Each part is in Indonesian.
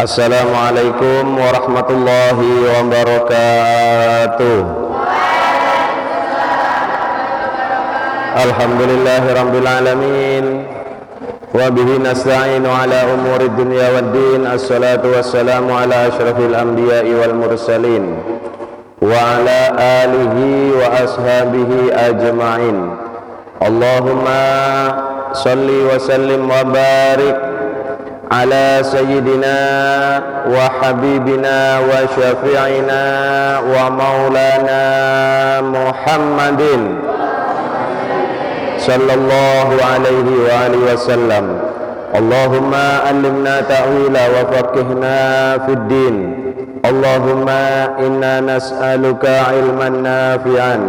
Assalamualaikum warahmatullahi wabarakatuh. Alhamdulillahi rabbil alamin. Wa bihi nasta'inu ala umuri dunya waddin. Assalatu wassalamu ala asyrafil anbiya'i wal mursalin wa ala alihi wa ashabihi ajma'in. Allahumma salli wa sallim wa barik ala sayyidina wa habibina wa syafi'ina wa maulana Muhammadin sallallahu alaihi wa alihi wasallam. Allahumma allimna ta'wila wa faqihna fid din. Allahumma inna nas'aluka ilman nafi'an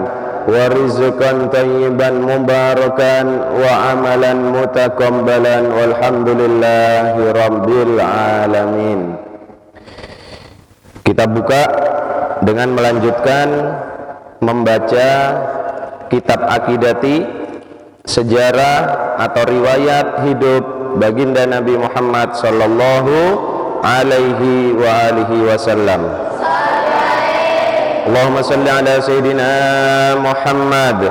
wa rizqan tayyiban mubarakan wa amalan mutaqabbalan walhamdulillahi rabbil alamin. Kita buka dengan melanjutkan membaca kitab Aqidati, sejarah atau riwayat hidup baginda Nabi Muhammad sallallahu alaihi wa alihi wasallam. Allahumma salli ala sayyidina Muhammad.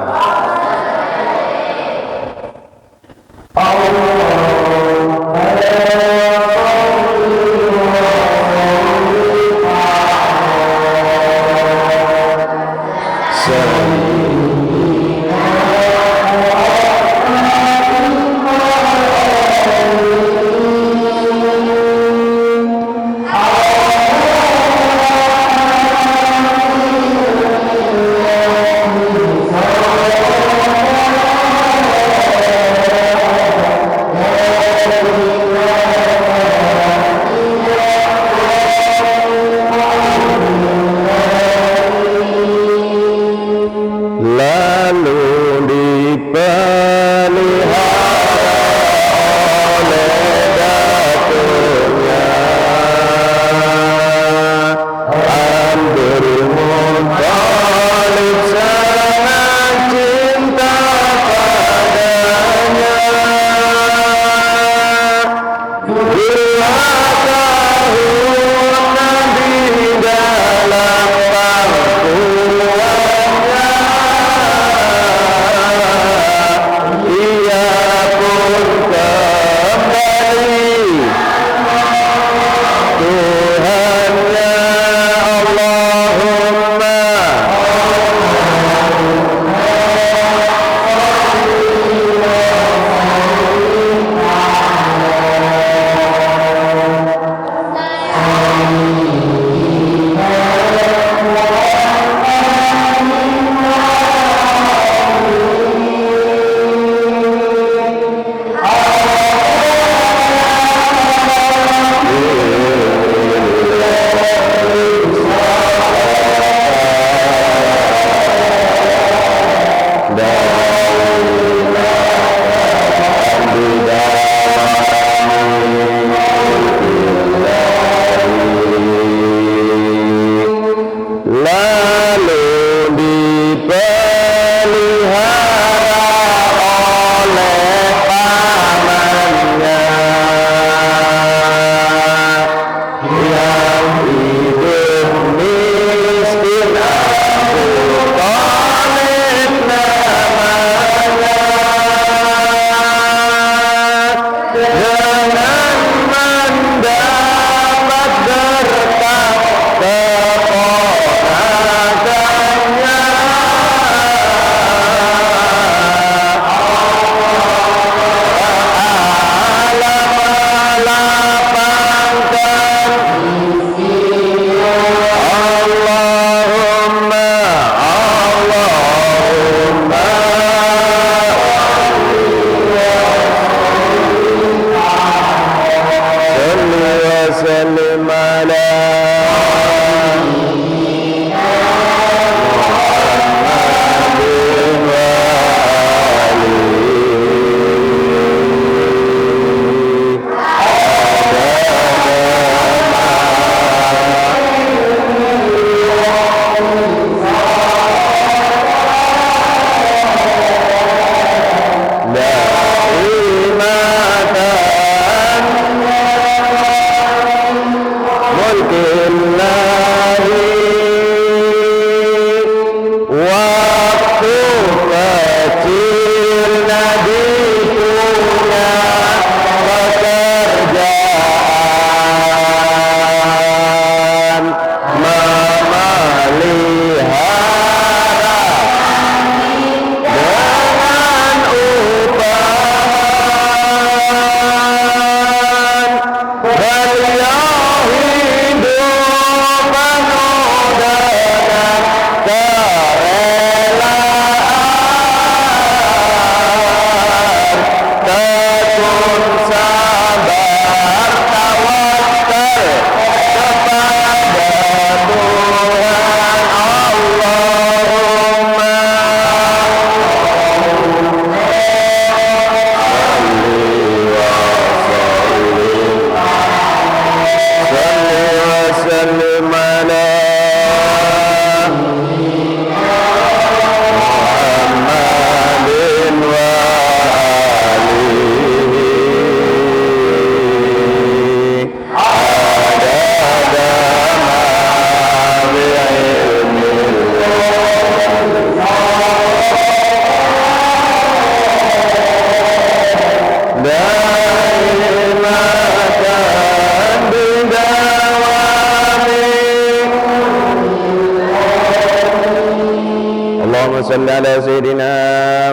salli ala Sayyidina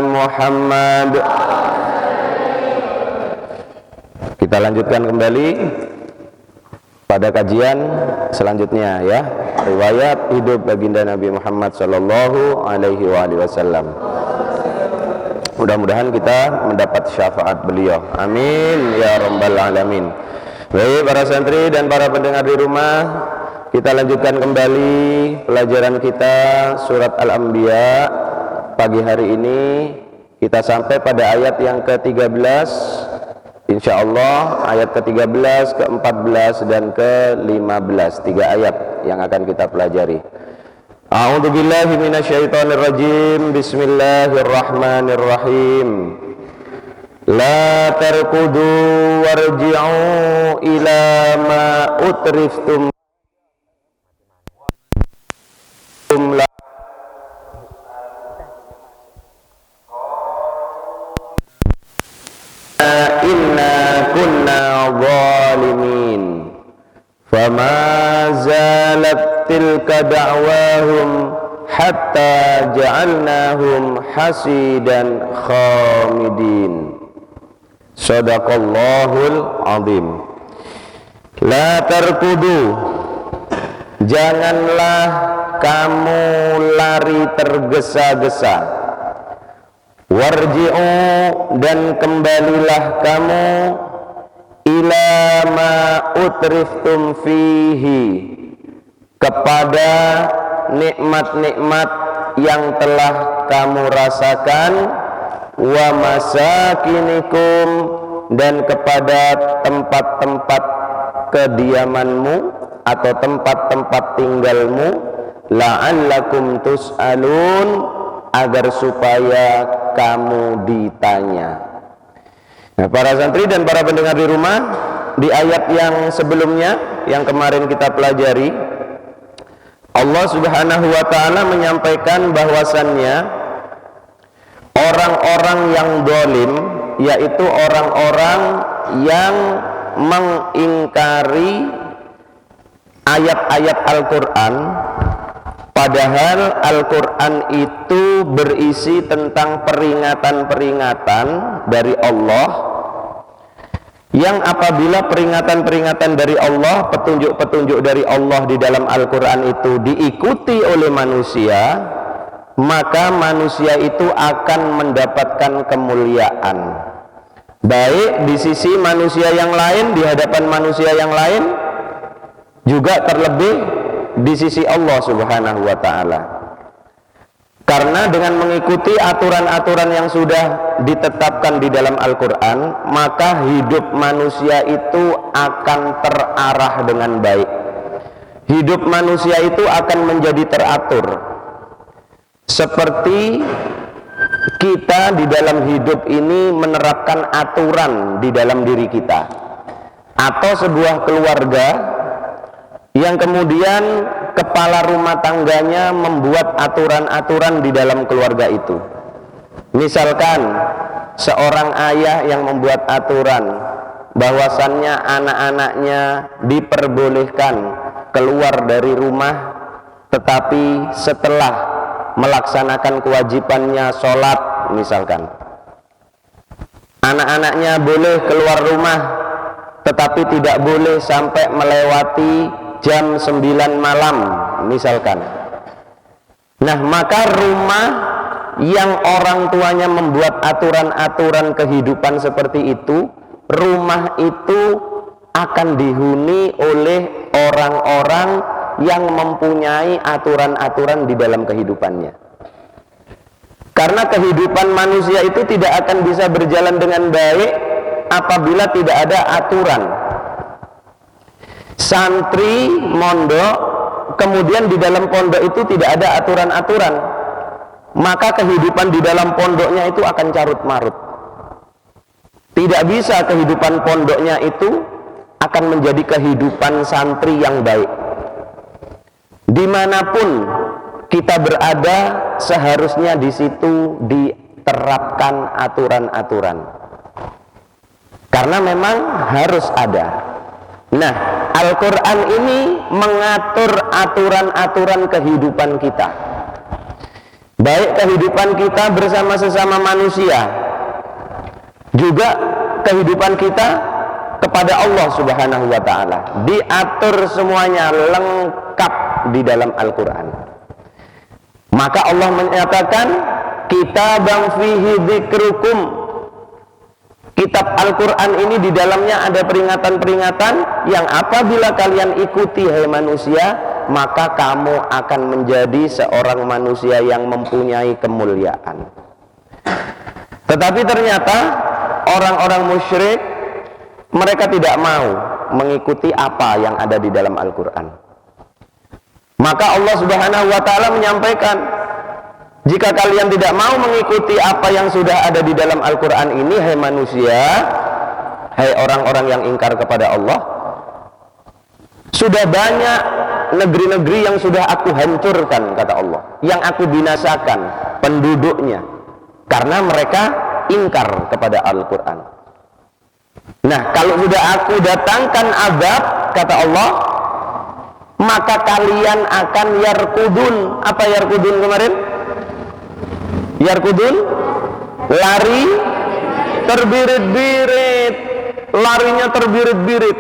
Muhammad. Kita lanjutkan kembali pada kajian selanjutnya ya, riwayat hidup baginda Nabi Muhammad sallallahu alaihi wasallam. Mudah-mudahan kita mendapat syafaat beliau. Amin ya rabbal alamin. Baik para santri dan para pendengar di rumah, kita lanjutkan kembali pelajaran kita surat Al-Anbiya. Pagi hari ini kita sampai pada ayat yang ke-13. Insyaallah ayat ke-13, ke-14 dan ke-15. 3 ayat yang akan kita pelajari. A'udzu billahi minasyaitonir rajim. Bismillahirrahmanirrahim. La tarkudu warji'u ila ma utriftum la inna kunna zalimin. Fama zalat tilka da'wahum hatta ja'alnahum hasidan khamidin. Shadaqallahul azim. La tarkudu, janganlah kamu lari tergesa-gesa. Warji'u, dan kembalilah kamu ila ma utriftum fihi, kepada nikmat-nikmat yang telah kamu rasakan, wa masakinikum, dan kepada tempat-tempat kediamanmu atau tempat-tempat tinggalmu, la'allakum tus'alun, agar supaya kamu ditanya. Nah, para santri dan para pendengar di rumah, di ayat yang sebelumnya yang kemarin kita pelajari, Allah Subhanahu wa taala menyampaikan bahwasannya orang-orang yang zalim, yaitu orang-orang yang mengingkari ayat-ayat Al-Qur'an, padahal Al-Quran itu berisi tentang peringatan-peringatan dari Allah, yang apabila peringatan-peringatan dari Allah, petunjuk-petunjuk dari Allah di dalam Al-Quran itu diikuti oleh manusia, maka manusia itu akan mendapatkan kemuliaan, baik di sisi manusia yang lain, di hadapan manusia yang lain, juga terlebih di sisi Allah Subhanahu wa ta'ala. Karena dengan mengikuti aturan-aturan yang sudah ditetapkan di dalam Al-Quran, maka hidup manusia itu akan terarah dengan baik. Hidup manusia itu akan menjadi teratur. Seperti kita di dalam hidup ini menerapkan aturan di dalam diri kita, atau sebuah keluarga yang kemudian kepala rumah tangganya membuat aturan-aturan di dalam keluarga itu. Misalkan seorang ayah yang membuat aturan bahwasannya anak-anaknya diperbolehkan keluar dari rumah, tetapi setelah melaksanakan kewajibannya sholat, misalkan anak-anaknya boleh keluar rumah tetapi tidak boleh sampai melewati jam 9 malam misalkan. Nah, maka rumah yang orang tuanya membuat aturan-aturan kehidupan seperti itu, rumah itu akan dihuni oleh orang-orang yang mempunyai aturan-aturan di dalam kehidupannya. Karena kehidupan manusia itu tidak akan bisa berjalan dengan baik apabila tidak ada aturan. Santri mondok, kemudian di dalam pondok itu tidak ada aturan-aturan, maka kehidupan di dalam pondoknya itu akan carut marut. Tidak bisa kehidupan pondoknya itu akan menjadi kehidupan santri yang baik. Dimanapun kita berada, seharusnya di situ diterapkan aturan-aturan, karena memang harus ada. Nah, Al-Quran ini mengatur aturan-aturan kehidupan kita. baik kehidupan kita bersama sesama manusia, juga kehidupan kita kepada Allah Subhanahu wa ta'ala, diatur semuanya lengkap di dalam Al-Quran. Maka Allah menyatakan, kitabang fihi dzikrukum, kitab Al-Quran ini di dalamnya ada peringatan-peringatan yang apabila kalian ikuti, hai manusia, maka kamu akan menjadi seorang manusia yang mempunyai kemuliaan. Tetapi ternyata orang-orang musyrik, mereka tidak mau mengikuti apa yang ada di dalam Al-Quran. Maka Allah Subhanahu wa ta'ala menyampaikan, jika kalian tidak mau mengikuti apa yang sudah ada di dalam Al-Quran ini, hai manusia, hai orang-orang yang ingkar kepada Allah, sudah banyak negeri-negeri yang sudah aku hancurkan, kata Allah, yang aku binasakan penduduknya, karena mereka ingkar kepada Al-Quran. Nah, kalau sudah aku datangkan azab, kata Allah, maka kalian akan yarkudun. Apa yarkudun kemarin? Yarkudun, lari terbirit-birit, larinya terbirit-birit.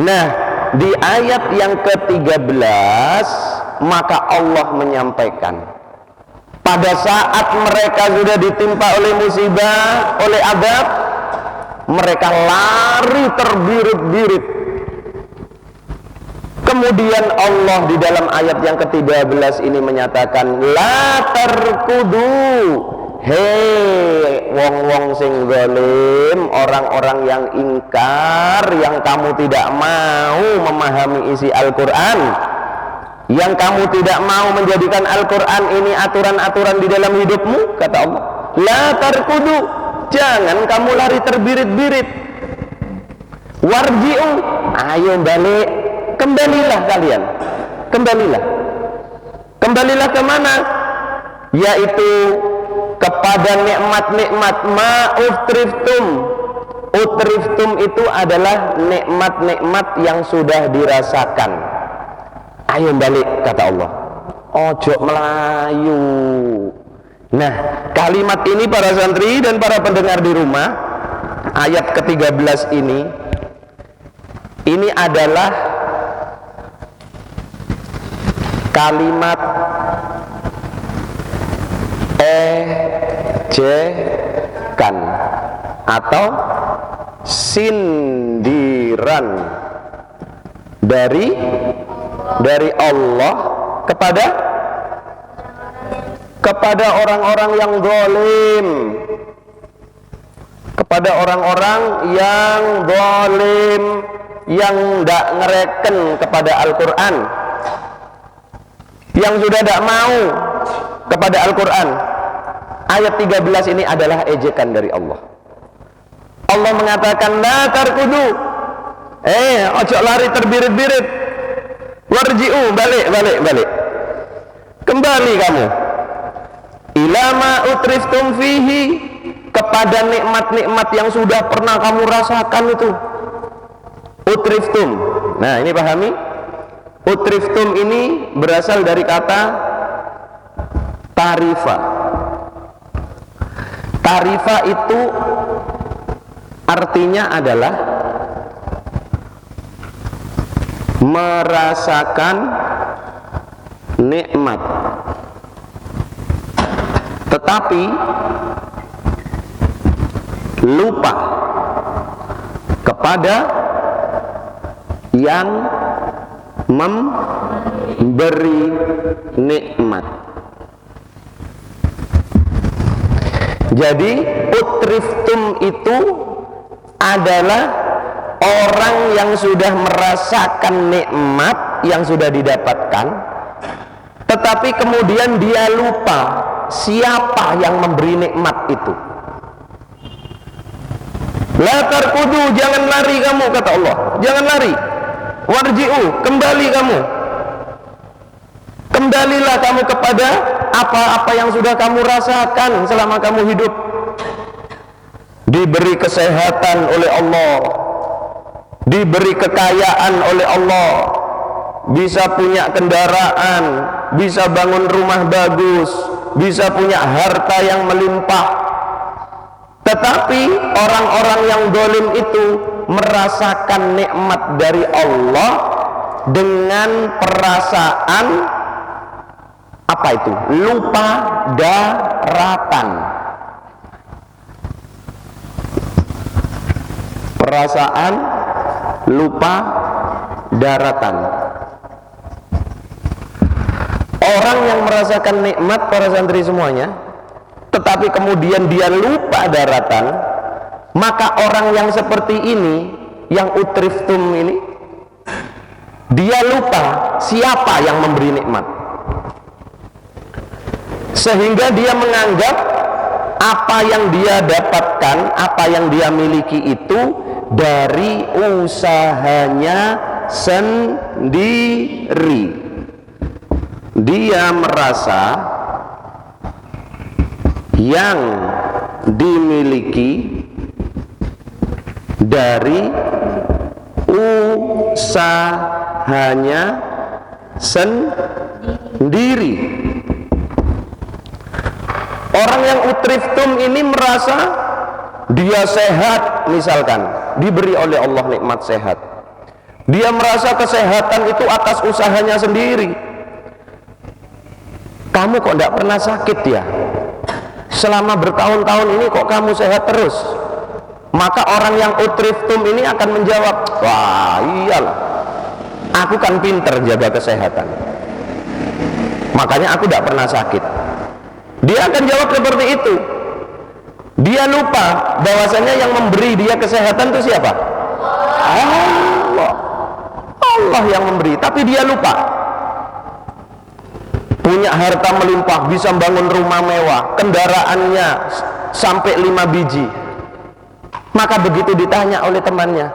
Nah, di ayat yang ke-13 maka Allah menyampaikan, pada saat mereka sudah ditimpa oleh musibah, oleh azab, mereka lari terbirit-birit. Kemudian Allah di dalam ayat yang ke-13 ini menyatakan, la tarkudu, hei wong-wong sing zalim, orang-orang yang ingkar, yang kamu tidak mau memahami isi Al-Quran, yang kamu tidak mau menjadikan Al-Quran ini aturan-aturan di dalam hidupmu, kata Allah, la tarkudu, jangan kamu lari terbirit-birit, warji'u, ayo balik, kembalilah kalian, kembalilah kemana? Yaitu kepada nikmat-nikmat ma'utriftum. Utriftum itu adalah nikmat-nikmat yang sudah dirasakan. Ayo balik, kata Allah, ojo melayu. Nah, kalimat ini para santri dan para pendengar di rumah, ayat ke-13 ini adalah kalimat ejekan atau sindiran dari Allah kepada orang-orang yang zalim, kepada orang-orang yang zalim, yang tidak ngereken kepada Al-Quran, yang sudah tidak mau kepada Al-Quran. Ayat 13 ini adalah ejekan dari Allah. Allah mengatakan, la tarkudu, ojo lari terbirit-birit, warji'u, balik, kembali kamu, ilama utriftum fihi, kepada nikmat-nikmat yang sudah pernah kamu rasakan itu. Utriftum, nah ini pahami, utriftum ini berasal dari kata tarifa. Tarifa itu artinya adalah merasakan nikmat, tetapi lupa kepada yang memberi nikmat. Jadi utriftum itu adalah orang yang sudah merasakan nikmat yang sudah didapatkan, tetapi kemudian dia lupa siapa yang memberi nikmat itu. La tarkudu, jangan lari kamu, kata Allah, jangan lari. Warji'u, kembali kamu, kembalilah kamu kepada apa-apa yang sudah kamu rasakan selama kamu hidup. Diberi kesehatan oleh Allah, diberi kekayaan oleh Allah, bisa punya kendaraan, bisa bangun rumah bagus, bisa punya harta yang melimpah. Tetapi orang-orang yang dolim itu merasakan nikmat dari Allah dengan perasaan apa itu? Lupa daratan. Perasaan lupa daratan. Orang yang merasakan nikmat, para santri semuanya, tetapi kemudian dia lupa daratan, maka orang yang seperti ini, yang utriftum ini, dia lupa siapa yang memberi nikmat, sehingga dia menganggap apa yang dia dapatkan, apa yang dia miliki itu dari usahanya sendiri. Dia merasa yang dimiliki dari usahanya sendiri. Orang yang utriftum ini merasa dia sehat, misalkan diberi oleh Allah nikmat sehat, dia merasa kesehatan itu atas usahanya sendiri. Kamu kok tidak pernah sakit ya? Selama bertahun-tahun ini kok kamu sehat terus? Maka orang yang utriftum ini akan menjawab, wah iyalah, aku kan pinter jaga kesehatan, makanya aku tidak pernah sakit. Dia akan jawab seperti itu. Dia lupa bahwasanya yang memberi dia kesehatan itu siapa? Allah. Allah yang memberi, tapi dia lupa. Punya harta melimpah, bisa bangun rumah mewah, kendaraannya sampai 5 biji. Maka begitu ditanya oleh temannya,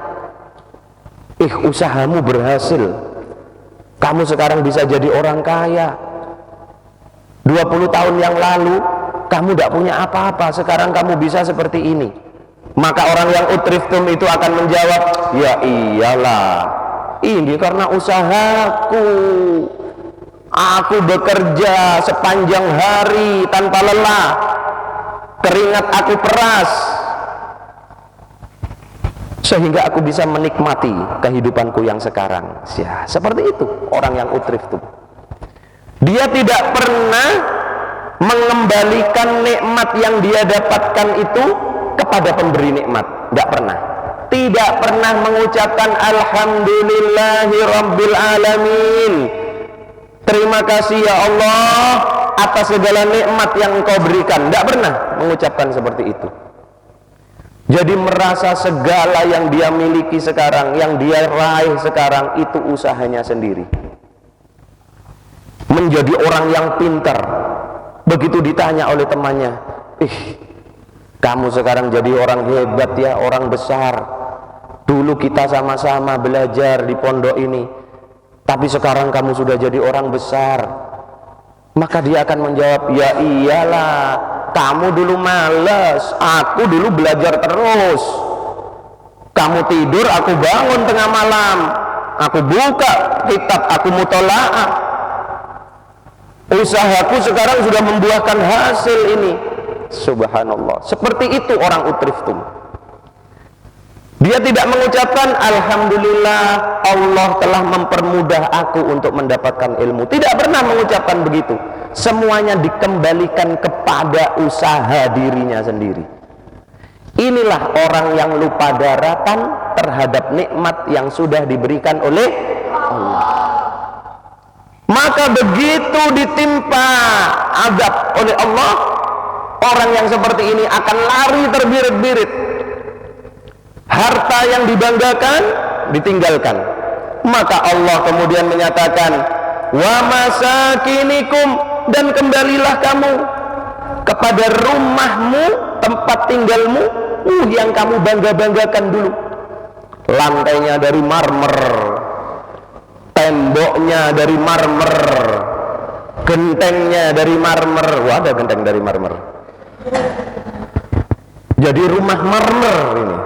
usahamu berhasil, kamu sekarang bisa jadi orang kaya. 20 tahun yang lalu kamu tidak punya apa-apa, sekarang kamu bisa seperti ini. Maka orang yang utriftum itu akan menjawab, ya iyalah, ini karena usahaku. Aku bekerja sepanjang hari tanpa lelah, keringat aku peras, sehingga aku bisa menikmati kehidupanku yang sekarang. Ya, seperti itu orang yang utriftum. Dia tidak pernah mengembalikan nikmat yang dia dapatkan itu kepada pemberi nikmat. Tidak pernah. Tidak pernah mengucapkan alhamdulillahi rabbil alamin, terima kasih ya Allah atas segala nikmat yang engkau berikan. Tidak pernah mengucapkan seperti itu. Jadi merasa segala yang dia miliki sekarang, yang dia raih sekarang, itu usahanya sendiri. Menjadi orang yang pintar. Begitu ditanya oleh temannya, kamu sekarang jadi orang hebat ya, orang besar. Dulu kita sama-sama belajar di pondok ini, tapi sekarang kamu sudah jadi orang besar. Maka dia akan menjawab, ya iyalah, kamu dulu males, aku dulu belajar terus. Kamu tidur, aku bangun tengah malam, aku buka kitab, aku mutola'ah. Usahaku sekarang sudah membuahkan hasil ini. Subhanallah. Seperti itu orang utriftum. Dia tidak mengucapkan alhamdulillah Allah telah mempermudah aku untuk mendapatkan ilmu. Tidak pernah mengucapkan begitu. Semuanya dikembalikan kepada usaha dirinya sendiri. Inilah orang yang lupa daratan terhadap nikmat yang sudah diberikan oleh Allah. Maka begitu ditimpa azab oleh Allah, orang yang seperti ini akan lari terbirit-birit. Harta yang dibanggakan ditinggalkan. Maka Allah kemudian menyatakan, wa masakinikum, dan kembalilah kamu kepada rumahmu, tempat tinggalmu yang kamu bangga-banggakan dulu. Lantainya dari marmer, temboknya dari marmer, gentengnya dari marmer. Wah, ada genteng dari marmer. Jadi rumah marmer ini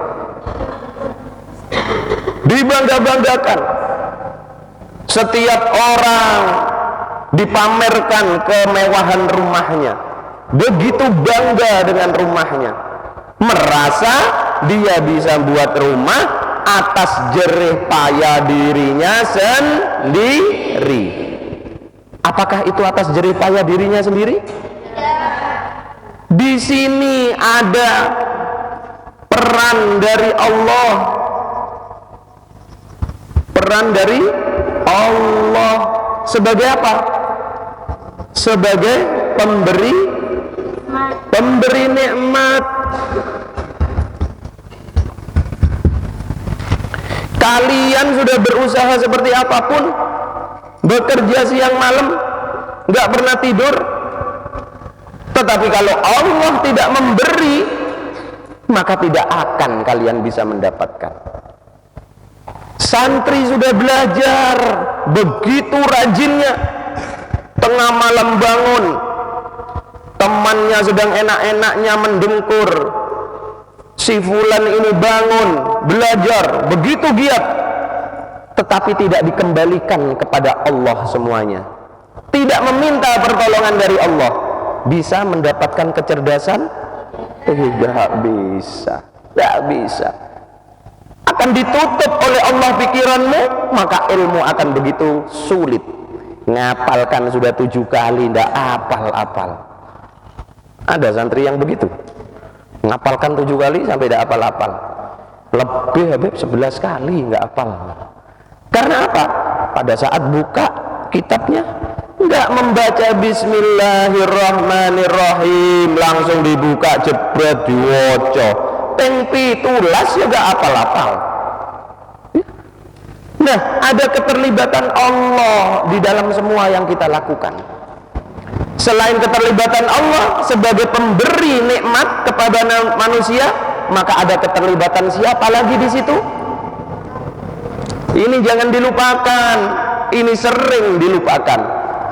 dibangga-banggakan. Setiap orang dipamerkan kemewahan rumahnya, begitu bangga dengan rumahnya, merasa dia bisa buat rumah atas jerih payah dirinya sendiri. Apakah itu atas jerih payah dirinya sendiri? Di sini ada peran dari Allah. Peran dari Allah sebagai apa? Sebagai pemberi nikmat. Kalian sudah berusaha seperti apapun, bekerja siang malam, nggak pernah tidur, tetapi kalau Allah tidak memberi, maka tidak akan kalian bisa mendapatkan. Santri sudah belajar begitu rajinnya, tengah malam bangun, temannya sedang enak-enaknya mendengkur, si fulan ini bangun belajar begitu giat, tetapi tidak dikembalikan kepada Allah semuanya, tidak meminta pertolongan dari Allah, bisa mendapatkan kecerdasan? Tidak bisa, tidak bisa. Akan ditutup oleh Allah pikiranmu, maka ilmu akan begitu sulit. Ngapalkan sudah 7 kali tidak apal-apal. Ada santri yang begitu, ngapalkan 7 kali sampai tidak apal-apal. Lebih habis 11 kali nggak apal. Karena apa? Pada saat buka kitabnya nggak membaca Bismillahirrahmanirrahim, langsung dibuka jebret diwoco, tempi tulas ya nggak apal-apal. Nah, ada keterlibatan Allah di dalam semua yang kita lakukan. Selain keterlibatan Allah sebagai pemberi nikmat kepada manusia, maka ada keterlibatan siapa lagi di situ? Ini jangan dilupakan, ini sering dilupakan.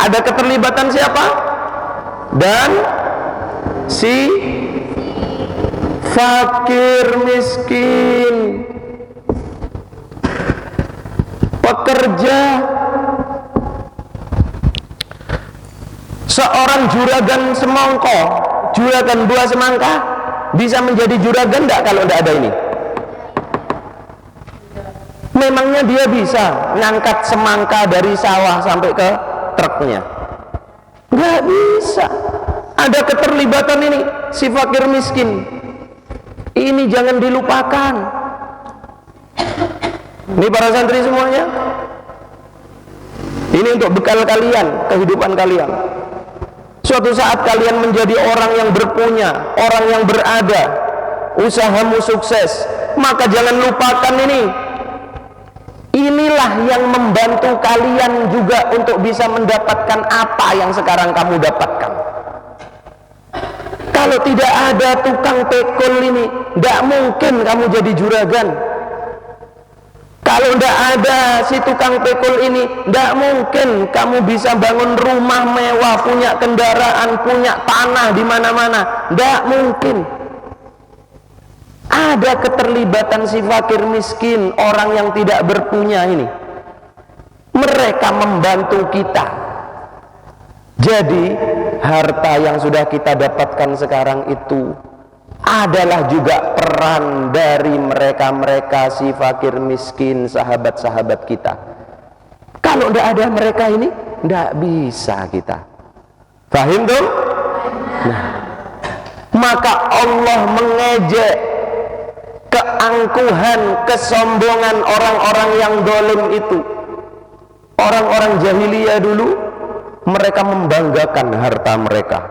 Ada keterlibatan siapa? Dan si fakir miskin, pekerja. Seorang juragan semongko, juragan buah semangka, bisa menjadi juragan enggak kalau enggak ada ini? Memangnya dia bisa ngangkat semangka dari sawah sampai ke truknya? Enggak bisa. Ada keterlibatan ini, si fakir miskin. Ini jangan dilupakan. Ini para santri semuanya, ini untuk bekal kalian, kehidupan kalian. Suatu saat kalian menjadi orang yang berpunya, orang yang berada, usahamu sukses, maka jangan lupakan ini. Inilah yang membantu kalian juga untuk bisa mendapatkan apa yang sekarang kamu dapatkan. Kalau tidak ada tukang pekul ini, tidak mungkin kamu jadi juragan. Kalau tidak ada si tukang pekul ini, tidak mungkin kamu bisa bangun rumah mewah, punya kendaraan, punya tanah di mana-mana. Tidak mungkin. Ada keterlibatan si fakir miskin, orang yang tidak berpunya ini. Mereka membantu kita. Jadi harta yang sudah kita dapatkan sekarang itu adalah juga peran dari mereka-mereka si fakir miskin, sahabat-sahabat kita. Kalau tidak ada mereka ini, tidak bisa kita. Fahim dong? Nah, maka Allah mengejek keangkuhan, kesombongan orang-orang yang dolim itu. Orang-orang jahiliyah dulu, mereka membanggakan harta mereka,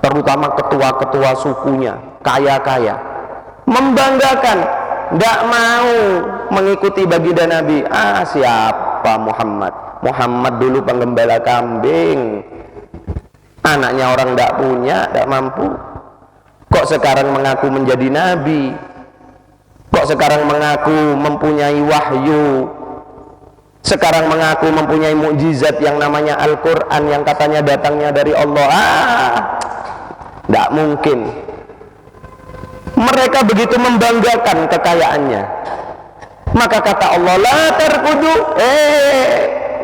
terutama ketua-ketua sukunya, kaya-kaya, membanggakan, tidak mau mengikuti baginda Nabi. Siapa Muhammad? Muhammad dulu penggembala kambing, anaknya orang tidak punya, tidak mampu. Kok sekarang mengaku menjadi nabi? Kok sekarang mengaku mempunyai wahyu? Sekarang mengaku mempunyai mukjizat yang namanya Al-Quran yang katanya datangnya dari Allah. Tidak mungkin. Mereka begitu membanggakan kekayaannya. Maka kata Allah, la tarkudu,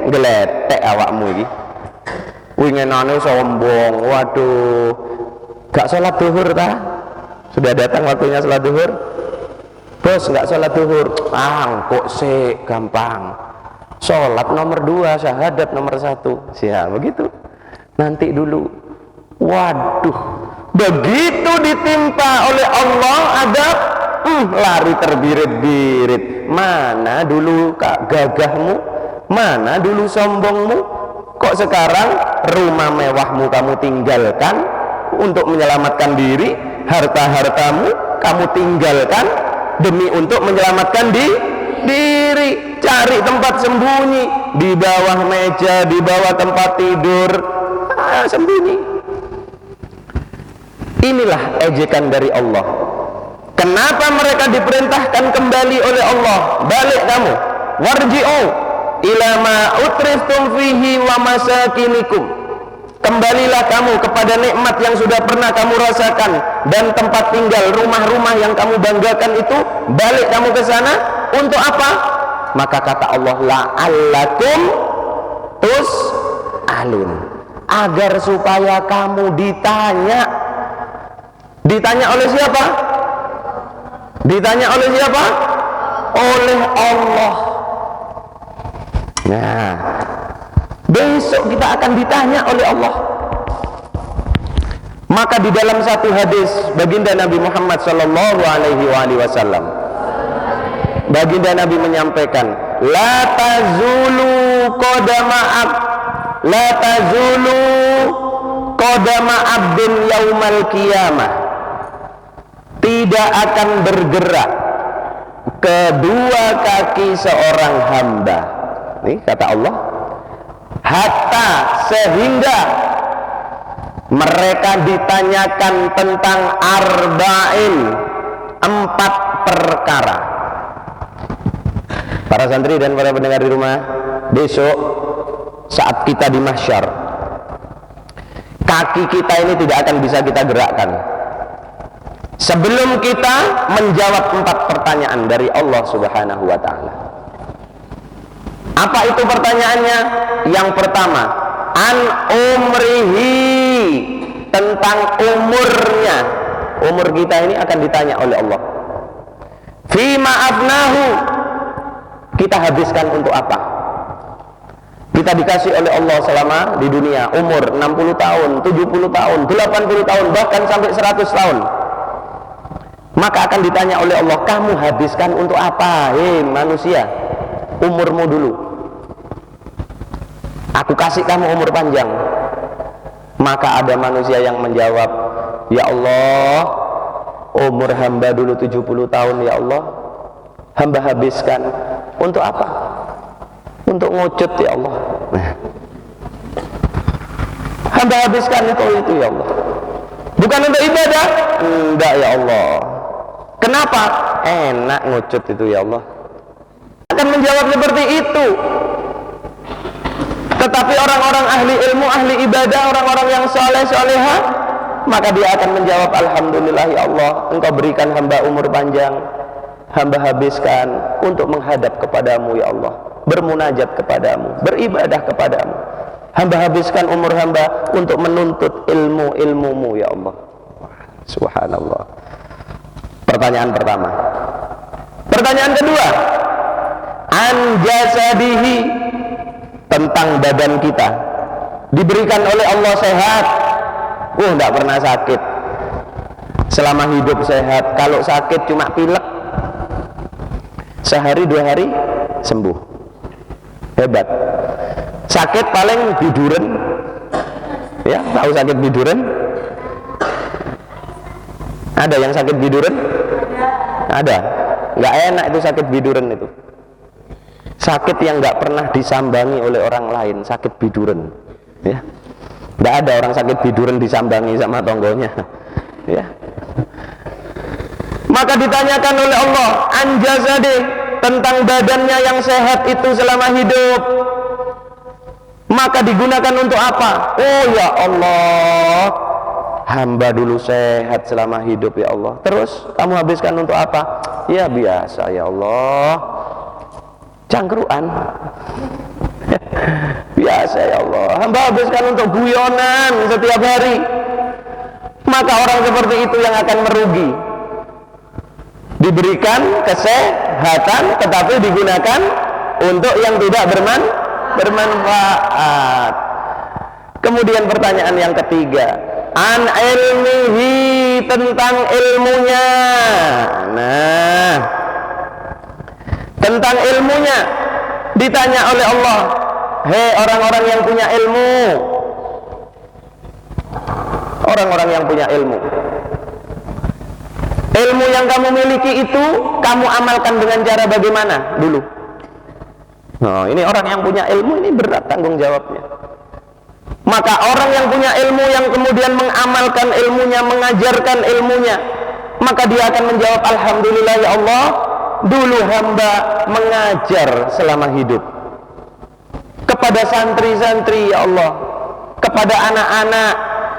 geletek awakmu ini. winginane sombong, waduh, gak sholat duhur ta? Sudah datang waktunya sholat duhur, bos gak sholat duhur, kok sih gampang, sholat nomor 2, syahadat nomor 1, siap begitu, nanti dulu. Waduh, begitu ditimpa oleh Allah adab, lari terbirit-birit. Mana dulu gagahmu, mana dulu sombongmu, kok sekarang rumah mewahmu kamu tinggalkan untuk menyelamatkan diri, harta-hartamu kamu tinggalkan demi untuk menyelamatkan diri. Cari tempat sembunyi, di bawah meja, di bawah tempat tidur, sembunyi. Inilah ejekan dari Allah. Kenapa mereka diperintahkan kembali oleh Allah? Balik kamu, warji'u ila ma utriftum fihi wa masakinikum. Kembalilah kamu kepada nikmat yang sudah pernah kamu rasakan dan tempat tinggal, rumah-rumah yang kamu banggakan itu. Balik kamu ke sana untuk apa? Maka kata Allah, la'allakum tus'alun, agar supaya kamu ditanya. Ditanya oleh siapa? Ditanya oleh siapa? Oleh Allah. Nah, besok kita akan ditanya oleh Allah. Maka di dalam satu hadis baginda Nabi Muhammad sallallahu alaihi wasallam, baginda Nabi menyampaikan, la tazulu qadama abdin yaumal qiyamah, tidak akan bergerak kedua kaki seorang hamba. Ini kata Allah, hatta, sehingga mereka ditanyakan tentang arba'in, 4 perkara. Para santri dan para pendengar di rumah, besok saat kita di mahsyar, kaki kita ini tidak akan bisa kita gerakkan sebelum kita menjawab 4 pertanyaan dari Allah Subhanahu wa ta'ala. Apa itu pertanyaannya? Yang pertama, an umrihi, tentang umurnya. Umur kita ini akan ditanya oleh Allah. Fima afnahu, kita habiskan untuk apa? Kita dikasih oleh Allah selama di dunia umur 60 tahun, 70 tahun, 80 tahun, bahkan sampai 100 tahun. Maka akan ditanya oleh Allah, kamu habiskan untuk apa? Hei manusia, umurmu dulu. Aku kasih kamu umur panjang. Maka ada manusia yang menjawab, ya Allah, umur hamba dulu 70 tahun ya Allah, hamba habiskan untuk apa? Untuk ngucut ya Allah. Hamba habiskan itu ya Allah, bukan untuk ibadah. Enggak ya Allah. Kenapa? Enak ngucut itu ya Allah. Akan menjawab seperti itu. Tetapi orang-orang ahli ilmu, ahli ibadah, orang-orang yang soleh, soleha, maka dia akan menjawab, alhamdulillah ya Allah, engkau berikan hamba umur panjang, hamba habiskan untuk menghadap kepadamu ya Allah, bermunajat kepadamu, beribadah kepadamu. Hamba habiskan umur hamba untuk menuntut ilmu-ilmumu ya Allah. Subhanallah. Pertanyaan pertama. Pertanyaan kedua, an jasadihi, tentang badan kita. Diberikan oleh Allah sehat, tidak pernah sakit selama hidup, sehat. Kalau sakit cuma pilek, sehari 2 hari sembuh, hebat. Sakit paling biduren, ya, tahu sakit biduren? Ada yang sakit biduren? Ada. Nggak enak itu sakit biduren itu. Sakit yang nggak pernah disambangi oleh orang lain, sakit biduren, ya. Nggak ada orang sakit biduren disambangi sama tonggonya, ya. Maka ditanyakan oleh Allah, anjazade, tentang badannya yang sehat itu selama hidup. Maka digunakan untuk apa? Oh ya Allah, hamba dulu sehat selama hidup ya Allah. Terus kamu habiskan untuk apa? Ya biasa ya Allah, cangkruan. Biasa ya Allah, hamba habiskan untuk guyonan setiap hari. Maka orang seperti itu yang akan merugi. Diberikan kesehatan tetapi digunakan untuk yang tidak bermanfaat. Kemudian pertanyaan yang ketiga, an ilmihi, tentang ilmunya. Nah, tentang ilmunya ditanya oleh Allah, hei orang-orang yang punya ilmu, orang-orang yang punya ilmu, ilmu yang kamu miliki itu kamu amalkan dengan cara bagaimana dulu? Nah, ini orang yang punya ilmu, ini berat tanggung jawabnya. Maka orang yang punya ilmu yang kemudian mengamalkan ilmunya, mengajarkan ilmunya, maka dia akan menjawab, alhamdulillah ya Allah, dulu hamba mengajar selama hidup kepada santri-santri ya Allah, kepada anak-anak,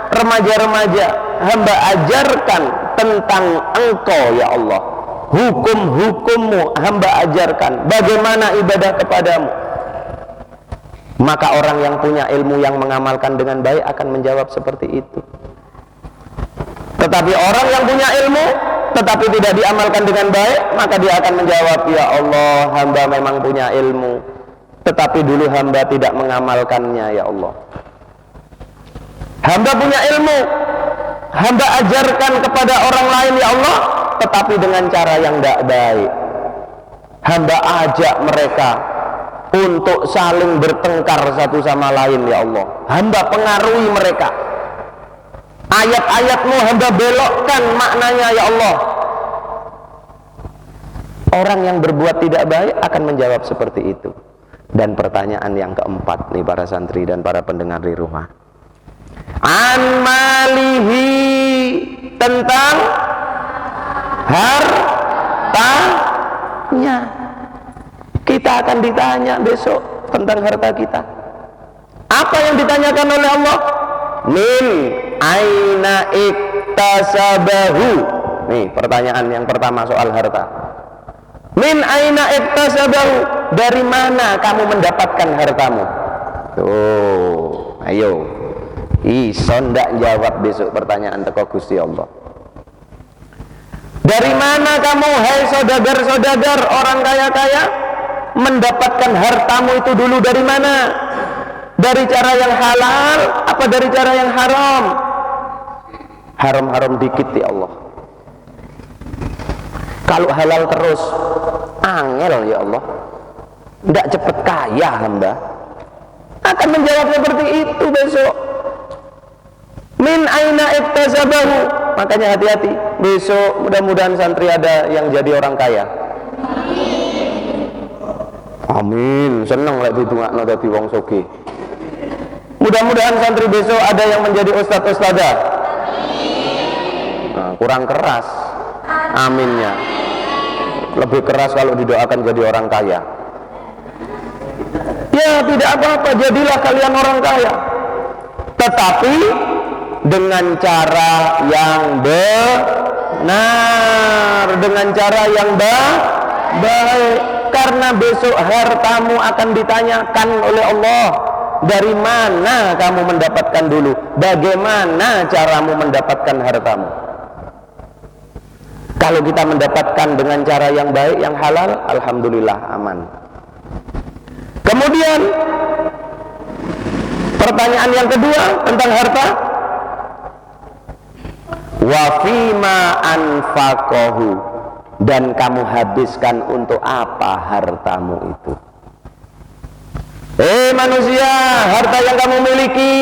remaja-remaja, hamba ajarkan tentang Engkau ya Allah, hukum-hukummu hamba ajarkan, bagaimana ibadah kepadamu. Maka orang yang punya ilmu yang mengamalkan dengan baik akan menjawab seperti itu. Tetapi orang yang punya ilmu tetapi tidak diamalkan dengan baik, maka dia akan menjawab, ya Allah, hamba memang punya ilmu, tetapi dulu hamba tidak mengamalkannya ya Allah. Hamba punya ilmu, hamba ajarkan kepada orang lain ya Allah, tetapi dengan cara yang tidak baik. Hamba ajak mereka untuk saling bertengkar satu sama lain ya Allah. Hamba pengaruhi mereka. Ayat-ayatmu hamba belokkan maknanya ya Allah. Orang yang berbuat tidak baik akan menjawab seperti itu. Dan pertanyaan yang keempat nih para santri dan para pendengar di rumah, an malihi, tentang hartanya. Kita akan ditanya besok tentang harta kita. Apa yang ditanyakan oleh Allah? Min aina iktasabahu. Nih pertanyaan yang pertama soal harta. Min aina iktasabahu, dari mana kamu mendapatkan hartamu? Tuh, ayo. Iso ndak jawab besok pertanyaan teko Gusti Allah. Dari mana kamu, hai saudagar-saudagar orang kaya-kaya, mendapatkan hartamu itu dulu dari mana? Dari cara yang halal apa dari cara yang haram? Haram-haram dikit ya Allah. Kalau halal terus angel ya Allah, tidak cepat kaya hamba. Akan menjawab seperti itu besok. Min aina iktasabahu. Makanya hati-hati besok, mudah-mudahan santri ada yang jadi orang kaya. Amin, seneng lek ditungakno dadi wong sugih. Mudah-mudahan santri besok ada yang menjadi ustadz-ustadzah. Nah, kurang keras aminnya. Lebih keras kalau didoakan jadi orang kaya. Ya tidak apa-apa, jadilah kalian orang kaya, tetapi dengan cara yang benar, dengan cara yang baik. Karena besok hartamu akan ditanyakan oleh Allah. Dari mana kamu mendapatkan dulu? Bagaimana caramu mendapatkan hartamu? Kalau kita mendapatkan dengan cara yang baik, yang halal, alhamdulillah aman. Kemudian pertanyaan yang kedua tentang harta, wa fima anfaqahu, dan kamu habiskan untuk apa hartamu itu? Manusia, harta yang kamu miliki,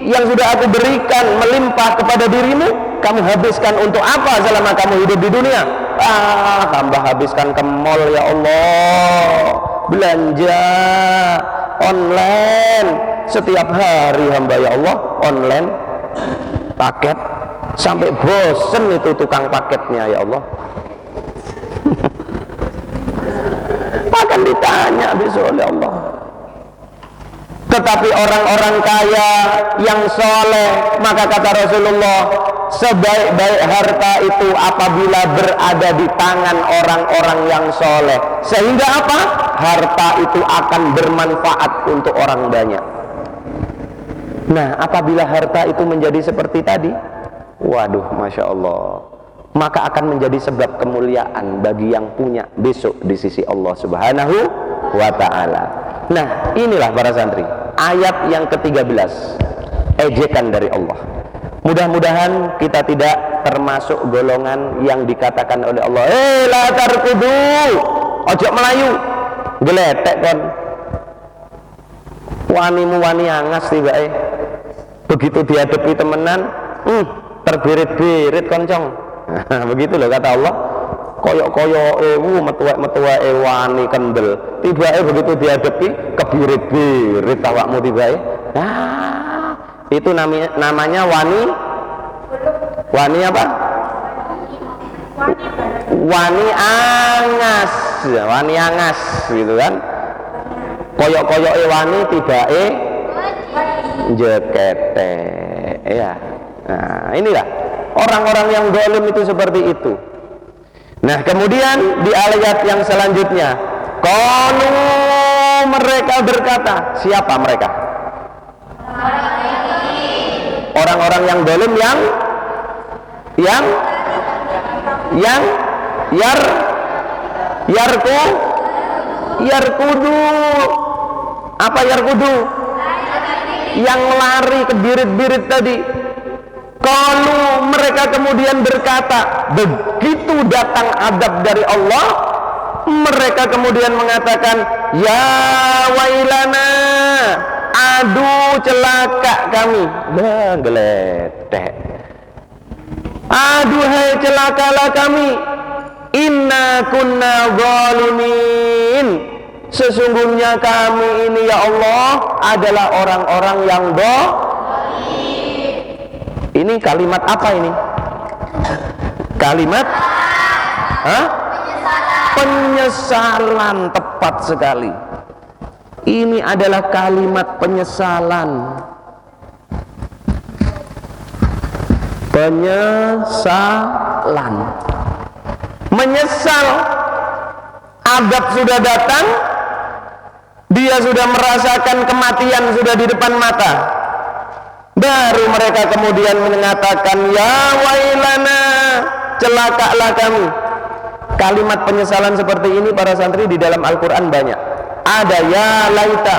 yang sudah aku berikan melimpah kepada dirimu, kamu habiskan untuk apa selama kamu hidup di dunia? Hamba habiskan ke mall ya Allah, belanja online setiap hari hamba ya Allah, online paket, sampai bosen itu tukang paketnya ya Allah. Akan ditanya besok oleh Allah. Tetapi orang-orang kaya yang soleh, maka kata Rasulullah, sebaik-baik harta itu apabila berada di tangan orang-orang yang soleh. Sehingga apa? harta itu akan bermanfaat untuk orang banyak. Nah, apabila harta itu menjadi seperti tadi, waduh, Masya Allah, maka akan menjadi sebab kemuliaan bagi yang punya besok di sisi Allah Subhanahu wa ta'ala. Nah, inilah para santri, ayat yang ke-13, ejekan dari Allah. Mudah-mudahan kita tidak termasuk golongan yang dikatakan oleh Allah, la tarkudu, ojo melayu, geletek kon, wanimu wani angas tiba begitu dihadapi temenan, terbirit-birit koncong. Begitu loh kata Allah, koyok-koyok metua wani kendel, tiba begitu dihadapi kebirit-birit tawakmu tiba itu namanya wani apa? Wani angas, wani angas gitu kan. Koyok-koyok wani tiba jekete ya. Nah, inilah orang-orang yang zalim itu seperti itu. Nah, kemudian di ayat yang selanjutnya, qalu, mereka berkata, siapa mereka? Orang-orang yang zalim yang yarkudu. Apa yarkudu? Yang lari kebirit-birit tadi. Kalau mereka kemudian berkata, begitu datang adab dari Allah, mereka kemudian mengatakan, ya wailana, aduh celaka kami. Geletek. Aduhai celakalah kami. Inna kunna zalimin. Sesungguhnya kami ini ya Allah adalah orang-orang yang Ini kalimat apa ini? Kalimat penyesalan, tepat sekali. Ini adalah kalimat penyesalan. Penyesalan. Menyesal. Adab sudah datang, dia sudah merasakan kematian sudah di depan mata. Baru mereka kemudian mengatakan, ya wailana, celakalah kami. Kalimat penyesalan seperti ini para santri di dalam Al-Quran banyak. Ada ya laita.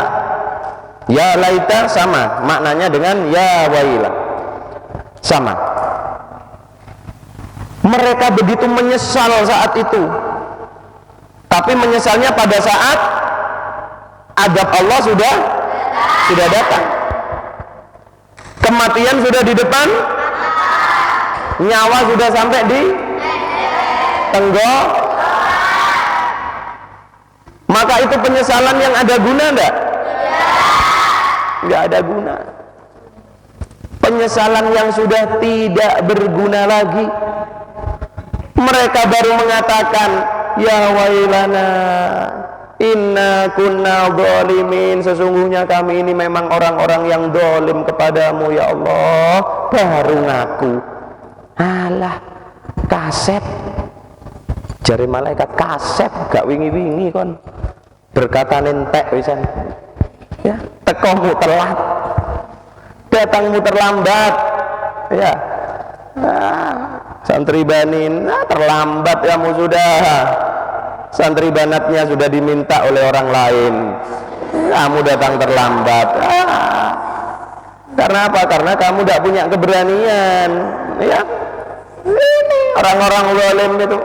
Ya laita sama maknanya dengan ya waila, sama. Mereka begitu menyesal saat itu, tapi menyesalnya pada saat adab Allah sudah datang. Kematian sudah di depan, nyawa sudah sampai di tenggorokan. Maka itu penyesalan yang ada guna enggak? Enggak ada guna. Penyesalan yang sudah tidak berguna lagi. Mereka baru mengatakan, ya wailana, inna kunna zalimin, sesungguhnya kami ini memang orang-orang yang zalim kepadamu ya Allah. Baru ngaku. Alah, kaset. Jari malaikat kaset gak wingi-wingi kon. Berkata nentek wisan. Ya, tekomu telat. Datangmu terlambat. Ya. Santri banin, terlambat kamu sudah. Santri banatnya sudah diminta oleh orang lain, kamu datang terlambat. Karena apa? Karena kamu tidak punya keberanian. Ya, ini orang-orang zalim itu.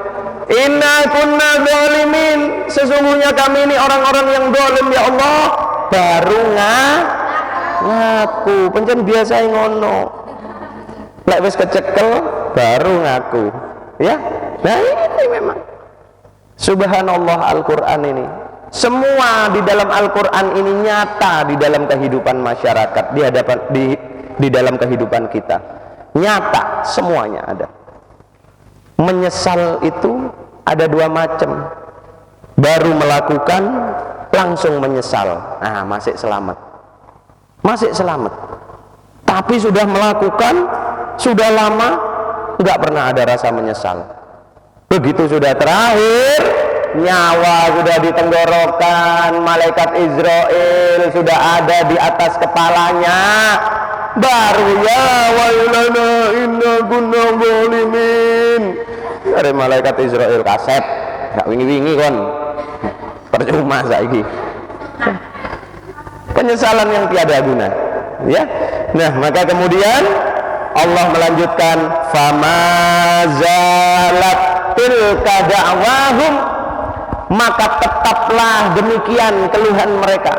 Inna kunna zalimin, sesungguhnya kami ini orang-orang yang zalim ya Allah. Baru ngaku, pencen biasa ngono. Lek wis kecekel baru ngaku. Ya, nah ini memang. Subhanallah, Al-Quran ini semua di dalam Al-Quran ini nyata di dalam kehidupan masyarakat, di dalam kehidupan kita nyata, semuanya ada. Menyesal itu ada dua macam. Baru melakukan langsung menyesal, nah masih selamat, tapi sudah melakukan, sudah lama nggak pernah ada rasa menyesal. Begitu sudah terakhir, nyawa sudah di tenggorokan, malaikat Israel sudah ada di atas kepalanya, baru ya wailana inna kunna zalimin. Dari malaikat Israel kaset, gak wingi-wingi kon, percuma saiki. Penyesalan yang tiada guna, ya. Nah, maka kemudian Allah melanjutkan, famazalat tilka da'wahum, maka tetaplah demikian keluhan mereka.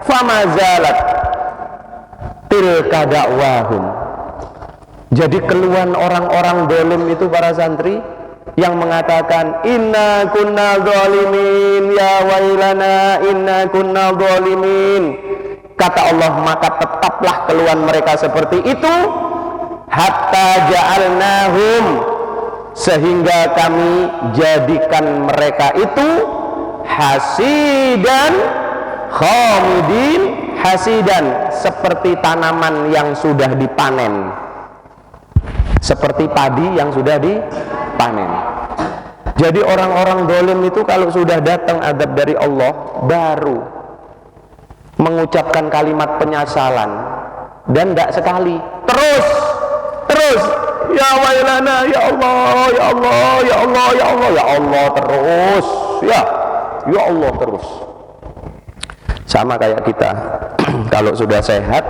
Famazalat tilka da'wahum. Jadi keluhan orang-orang dolim itu para santri yang mengatakan inna kunna zalimin ya wailana inna kunna zalimin. Kata Allah, maka tetaplah keluhan mereka seperti itu hatta ja'alnahum, sehingga kami jadikan mereka itu hasidan khamidin, hasidan seperti tanaman yang sudah dipanen, seperti padi yang sudah dipanen. Jadi orang-orang dolim itu kalau sudah datang adab dari Allah baru mengucapkan kalimat penyesalan, dan tidak sekali, terus ya wailana ya Allah ya Allah ya Allah ya Allah ya Allah terus, ya Allah terus. Sama kayak kita kalau sudah sehat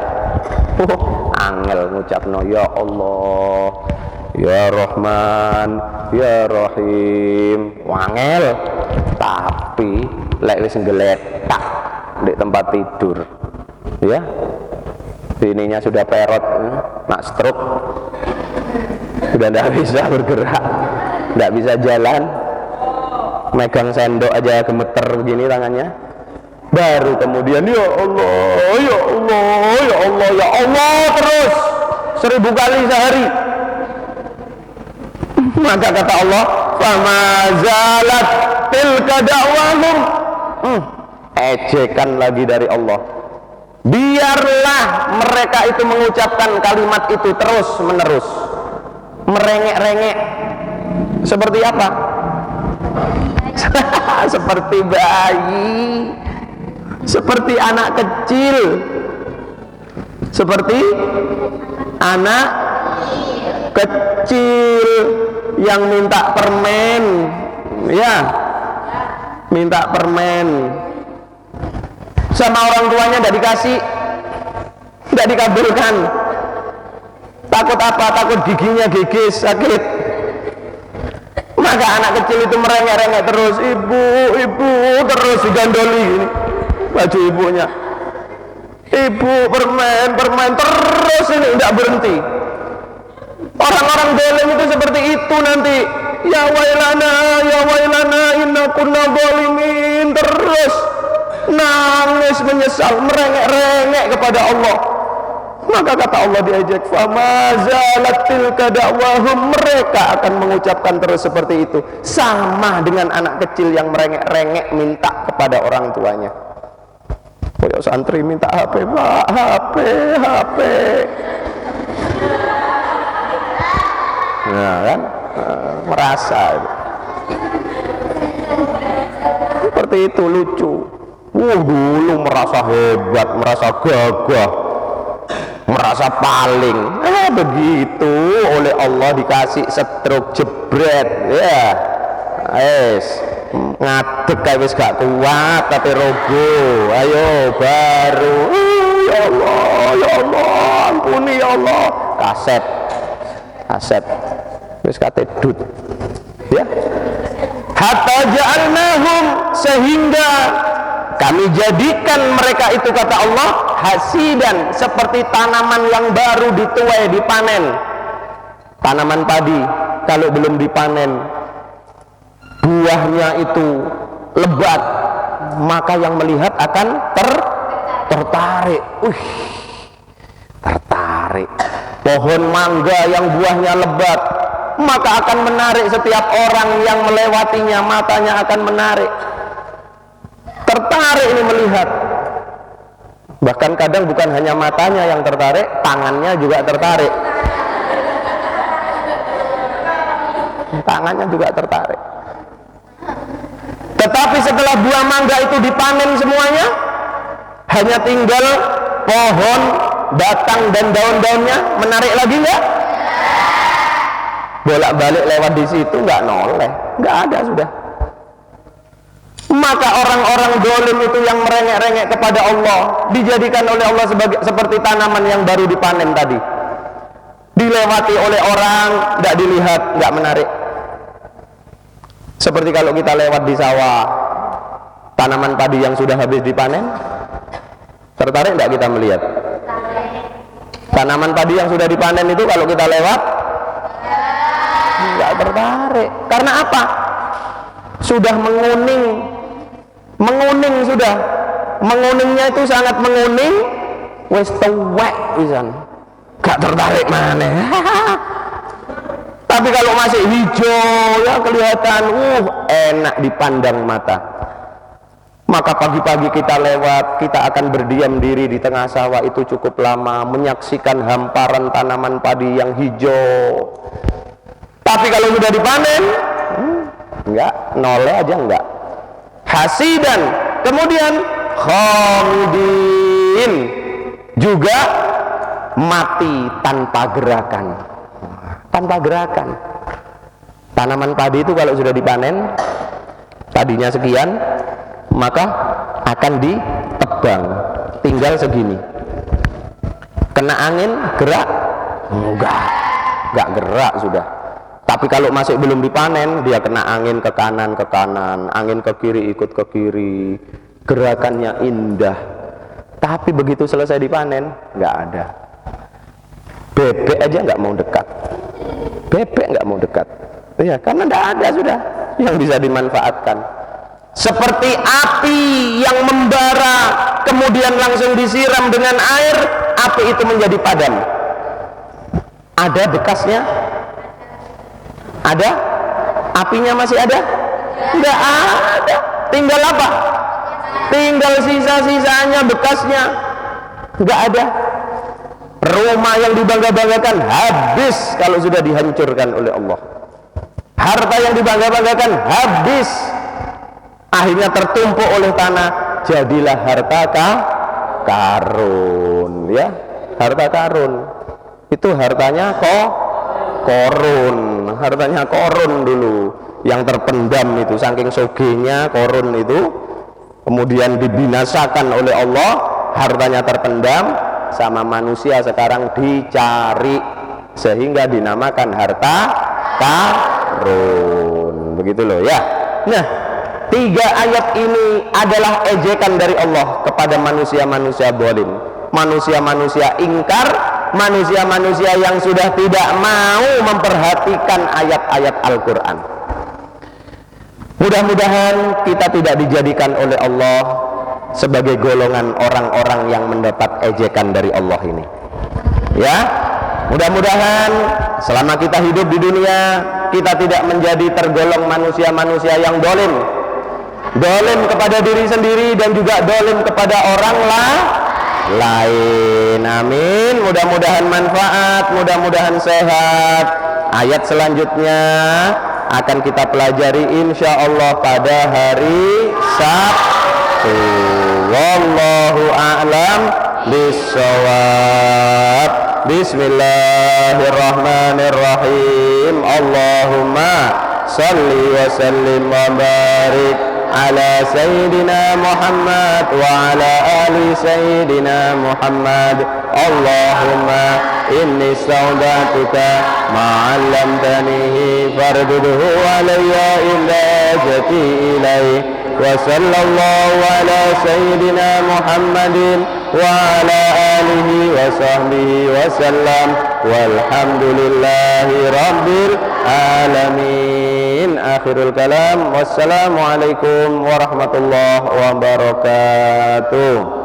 angel ngucapno ya Allah ya Rahman ya Rahim, wangel. Tapi lek wis nggeletak di tempat tidur, ya ininya sudah perot, nak stroke, sudah tidak bisa bergerak, tidak bisa jalan, megang sendok aja gemeter begini tangannya, baru kemudian ya Allah ya Allah ya Allah ya Allah terus 1000 kali sehari. Maka kata Allah, famazalat tilka da'wahum, ejekan lagi dari Allah, biarlah mereka itu mengucapkan kalimat itu terus menerus, merengek-rengek. Seperti apa? Seperti bayi, seperti anak kecil, seperti anak kecil yang minta permen, ya, minta permen sama orang tuanya tidak dikasih, tidak dikabulkan. Takut apa? Takut giginya gigis, sakit. Maka anak kecil itu merengek-rengek terus, ibu terus digandoli ini baju ibunya, ibu permen terus, ini tidak berhenti. Orang-orang dolim itu seperti itu nanti, ya wailana inna kunna zalimin, terus nangis menyesal, merengek-rengek kepada Allah. Maka kata Allah diajak, famazalat tilka da'wahum, mereka akan mengucapkan terus seperti itu, sama dengan anak kecil yang merengek-rengek minta kepada orang tuanya. Koyok santri minta HP, Pak, HP. Nah kan, merasa itu. Seperti itu, lucu. Dulu merasa hebat, merasa gagah, merasa paling. Begitu oleh Allah dikasih stroke jebret, ya, ngadeg kayak wis gak kuat tapi rogo. Ayo baru, ya Allah, ampuni ya Allah. Kaset wis kate dut, ya. Hatta ja'alnahum, sehingga kami jadikan mereka itu, kata Allah, hasidan, seperti tanaman yang baru dituai, dipanen. Tanaman padi kalau belum dipanen, buahnya itu lebat, maka yang melihat akan tertarik. Tertarik. Pohon mangga yang buahnya lebat, maka akan menarik setiap orang yang melewatinya, matanya akan menarik. Tertarik ini melihat. Bahkan kadang bukan hanya matanya yang tertarik, tangannya juga tertarik. Tangannya juga tertarik. Tetapi setelah buah mangga itu dipanen semuanya, hanya tinggal pohon, batang dan daun-daunnya. Menarik lagi nggak? Bolak-balik lewat di situ nggak noleh, nggak ada sudah. Maka orang-orang dolim itu yang merengek-rengek kepada Allah dijadikan oleh Allah seperti tanaman yang baru dipanen tadi, dilewati oleh orang, nggak dilihat, nggak menarik. Seperti kalau kita lewat di sawah, tanaman padi yang sudah habis dipanen, tertarik nggak kita melihat? Tanaman padi yang sudah dipanen itu kalau kita lewat, nggak tertarik. Karena apa? Sudah menguning sudah. Menguningnya itu sangat menguning, wis tuwek pisan. Gak tertarik mana. Tapi kalau masih hijau ya kelihatan enak dipandang mata. Maka pagi-pagi kita lewat, kita akan berdiam diri di tengah sawah itu cukup lama, menyaksikan hamparan tanaman padi yang hijau. Tapi kalau sudah dipanen, enggak, noleh aja enggak. Hasidan, kemudian khamidin, juga mati tanpa gerakan. Tanpa gerakan. Tanaman padi itu kalau sudah dipanen, tadinya sekian, maka akan ditebang, tinggal segini. Kena angin gerak? Enggak gerak sudah. Tapi kalau masih belum dipanen, dia kena angin ke kanan, angin ke kiri ikut ke kiri, gerakannya indah. Tapi begitu selesai dipanen, nggak ada. Bebek aja nggak mau dekat. Bebek nggak mau dekat. Ya, karena nggak ada sudah yang bisa dimanfaatkan. Seperti api yang membara, kemudian langsung disiram dengan air, api itu menjadi padam. Ada bekasnya? Ada? Apinya masih ada? Tidak ada. Tinggal apa? Tinggal sisa-sisanya, bekasnya. Enggak ada. Rumah yang dibangga-banggakan habis kalau sudah dihancurkan oleh Allah. Harta yang dibangga-banggakan habis, akhirnya tertumpuk oleh tanah, jadilah harta karun, ya. Harta karun itu hartanya korun, hartanya korun dulu yang terpendam itu, saking sogenya korun itu, kemudian dibinasakan oleh Allah, hartanya terpendam, sama manusia sekarang dicari sehingga dinamakan harta karun, begitu loh ya. Nah, 3 ayat ini adalah ejekan dari Allah kepada manusia-manusia zalim, manusia-manusia ingkar, manusia-manusia yang sudah tidak mau memperhatikan ayat-ayat Al-Quran. Mudah-mudahan kita tidak dijadikan oleh Allah sebagai golongan orang-orang yang mendapat ejekan dari Allah ini, ya. Mudah-mudahan selama kita hidup di dunia, kita tidak menjadi tergolong manusia-manusia yang dolim kepada diri sendiri dan juga dolim kepada orang lain. Amin. Mudah-mudahan manfaat, mudah-mudahan sehat. Ayat selanjutnya akan kita pelajari insyaallah pada hari Sabtu. Wallahu a'lam bissawab. Bismillahirrahmanirrahim. Allahumma salli wa sallim wa barik ala Sayyidina Muhammad wa ala ali Sayyidina Muhammad. Allahumma inni ista'udatuka ma'allamtanihi farduduhu alayya illa jati ilaih. Wa sallallahu ala Sayyidina Muhammadin wa ala alihi wa sahbihi wa sallam walhamdulillahi rabbil alamin. Akhirul kalam. Wassalamualaikum warahmatullahi wabarakatuh.